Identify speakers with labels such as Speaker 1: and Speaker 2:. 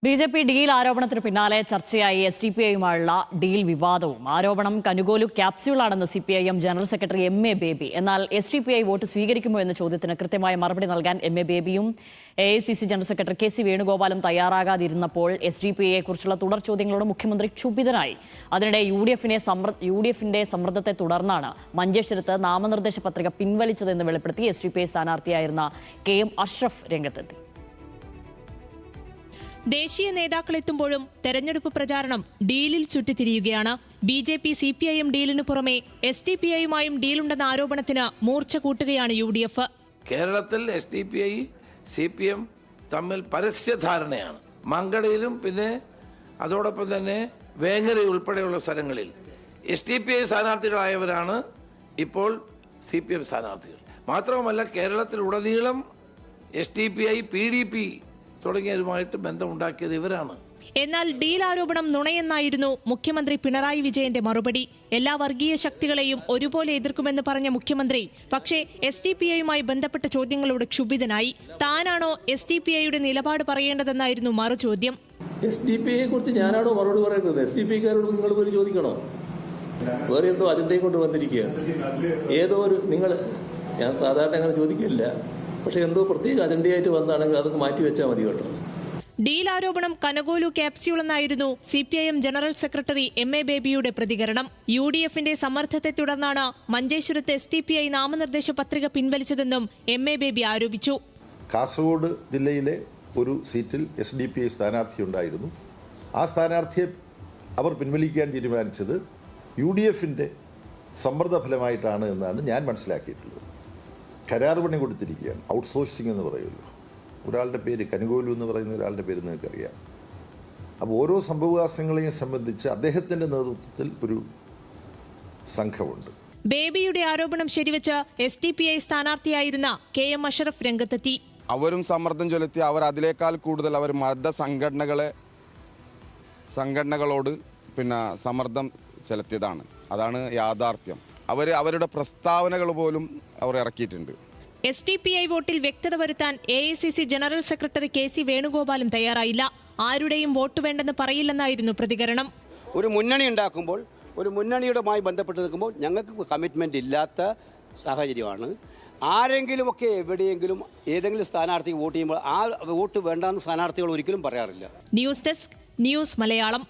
Speaker 1: BJP deal ആരോപണത്തിന് പിന്നാലെ ചർച്ചയായി എസ്.ഡി.പി.ഐയുമായുള്ള ഡീൽ വിവാദവും. ആരോപണം Kanugolu ക്യാപ്സ്യൂളാണെന്ന് CPIM general secretary M.A. Baby. എന്നാൽ എസ്.ഡി.പി.ഐ വോട്ട് സ്വീകരിക്കുമോ എന്ന ചോദ്യത്തിന് കൃത്യമായ മറുപടി നൽകാൻ M.A. ബേബിയും AICC general secretary KC വേണുഗോപാലും തയ്യാറാകാതിരുന്നപ്പോൾ എസ്.ഡി.പി.ഐയെക്കുറിച്ചുള്ള തുടർ ചോദ്യങ്ങളോട് മുഖ്യമന്ത്രി ക്ഷുഭിതനായി. അതിനിടെ യു.ഡി.എഫിന്റെ സമ്മർദ്ദത്തെ തുടർന്നാണ് മഞ്ചേശ്വരത്ത് നാമനിർദ്ദേശ പത്രിക പിൻവലിച്ചതെന്ന് വെളിപ്പെടുത്തി എസ്.ഡി.പി.ഐ സ്ഥാനാർത്ഥിയായിരുന്ന KM അഷ്റഫ് രംഗത്തെത്തി.
Speaker 2: ദേശീയ നേതാക്കളെത്തുമ്പോഴും തെരഞ്ഞെടുപ്പ് പ്രചാരണം ഡീലിൽ ചുറ്റിത്തിരിയുകയാണ്. BJP CPIM ഡീലിനു പുറമെ SDPIയുമായും ഡീലുണ്ടെന്ന ആരോപണത്തിന് മൂർച്ച കൂട്ടുകയാണ് UDF.
Speaker 3: കേരളത്തിൽ SDPI CPM തമ്മിൽ പരസ്യധാരണയാണ്. മങ്കടയിലും പിന്നെ അതോടൊപ്പം തന്നെ വേങ്ങര ഉൾപ്പെടെയുള്ള സ്ഥലങ്ങളിൽ SDPI സ്ഥാനാർത്ഥികളായവരാണ് ഇപ്പോൾ CPM സ്ഥാനാർത്ഥികൾ. മാത്രവുമല്ല കേരളത്തിലുടനീളം SDPI PDP തുടങ്ങിയവരുമായിട്ട് ബന്ധമുണ്ടാക്കിയത് ഇവരാണ്.
Speaker 2: എന്നാൽ ഡീൽ ആരോപണം നുണയെന്നായിരുന്നു മുഖ്യമന്ത്രി പിണറായി വിജയന്റെ മറുപടി. എല്ലാ വർഗീയ ശക്തികളെയും ഒരുപോലെ എതിർക്കുമെന്ന് പറഞ്ഞ മുഖ്യമന്ത്രി പക്ഷേ SDPIയുമായി ബന്ധപ്പെട്ട ചോദ്യങ്ങളോട് ക്ഷുഭിതനായി. താനാണോ SDPIയുടെ നിലപാട് പറയേണ്ടതെന്നായിരുന്നു മറുചോദ്യം.
Speaker 4: SDPIയെ കുറിച്ച് ഞാനാണോ മറുപടി പറയുന്നത്? SDPIക്കാരോട് നിങ്ങൾ പോയി ചോദിക്കണോ? വേറെ എന്തോ അജണ്ടയും കൊണ്ട് വന്നിരിക്കുകയാണ്. ഏതോ ഒരു ഞാൻ സാധാരണ അങ്ങനെ ചോദിക്കില്ല, പക്ഷെ എന്തോ പ്രത്യേക അജണ്ടയായിട്ട് വന്നാണെങ്കിൽ അതൊക്കെ മാറ്റിവെച്ചാൽ മതി കേട്ടോ.
Speaker 2: ഡീൽ ആരോപണം കനകോലു ക്യാപ്സ്യൂൾ എന്നായിരുന്നു CPIM ജനറൽ സെക്രട്ടറി M.A. ബേബിയുടെ പ്രതികരണം. UDFന്റെ സമ്മർദ്ദത്തെ തുടർന്നാണ് മഞ്ചേശ്വരത്ത് SDPI നാമനിർദ്ദേശ പത്രിക പിൻവലിച്ചതെന്നും M.A. ബേബി ആരോപിച്ചു.
Speaker 5: കാസർഗോഡ് ജില്ലയിലെ ഒരു സീറ്റിൽ SDPI സ്ഥാനാർത്ഥിയുണ്ടായിരുന്നു. ആ സ്ഥാനാർത്ഥിയെ അവർ പിൻവലിക്കാൻ തീരുമാനിച്ചത് UDFന്റെ സമ്മർദ്ദ ഫലമായിട്ടാണ് എന്നാണ് ഞാൻ മനസ്സിലാക്കിയിട്ടുള്ളത്. കരാർ പണി കൊടുത്തിരിക്കുകയാണ്. ഔട്ട്സോഴ്സിംഗ് എന്ന് പറയുമല്ലോ. ഒരാളുടെ പേര് കനുകോലു എന്ന് പറയുന്ന ഒരാളുടെ പേര് നിങ്ങൾക്കറിയാം. അപ്പോൾ ഓരോ സംഭവവികാസങ്ങളെയും സംബന്ധിച്ച് അദ്ദേഹത്തിൻ്റെ നേതൃത്വത്തിൽ ഒരു സംഘമുണ്ട്.
Speaker 2: ബേബിയുടെ ആരോപണം ശരിവെച്ച് SDPI സ്ഥാനാർത്ഥിയായിരുന്ന KM അഷ്റഫ് രംഗത്തെത്തി.
Speaker 6: അവരും സമ്മർദ്ദം ചെലുത്തി. അവർ അതിനേക്കാൾ കൂടുതൽ അവർ മത സംഘടനകളോട് സമ്മർദ്ദം ചെലുത്തിയതാണ്. അതാണ് യാഥാർത്ഥ്യം. അവരുടെ പ്രസ്താവനകൾ പോലും അവർ ഇറക്കിയിട്ടുണ്ട്.
Speaker 2: SDPI വോട്ടിൽ വ്യക്തത വരുത്താൻ AICC ജനറൽ സെക്രട്ടറി KC വേണുഗോപാലും തയ്യാറായില്ല. ആരുടെയും വോട്ട് വേണ്ടെന്ന് പറയില്ലെന്നായിരുന്നു പ്രതികരണം.
Speaker 7: ഒരു മുന്നണി ഉണ്ടാക്കുമ്പോൾ, ഒരു മുന്നണിയുമായി ബന്ധപ്പെട്ട് നിൽക്കുമ്പോൾ ഞങ്ങൾക്ക് കമ്മിറ്റ്മെന്റ് ഇല്ലാത്ത സാഹചര്യമാണ്. ആരെങ്കിലുമൊക്കെ എവിടെയെങ്കിലും ഏതെങ്കിലും സ്ഥാനാർത്ഥി വോട്ട് ചെയ്യുമ്പോൾ ആ വോട്ട് വേണ്ടെന്ന് സ്ഥാനാർത്ഥികൾ ഒരിക്കലും പറയാറില്ല.
Speaker 2: News desk, news Malayalam.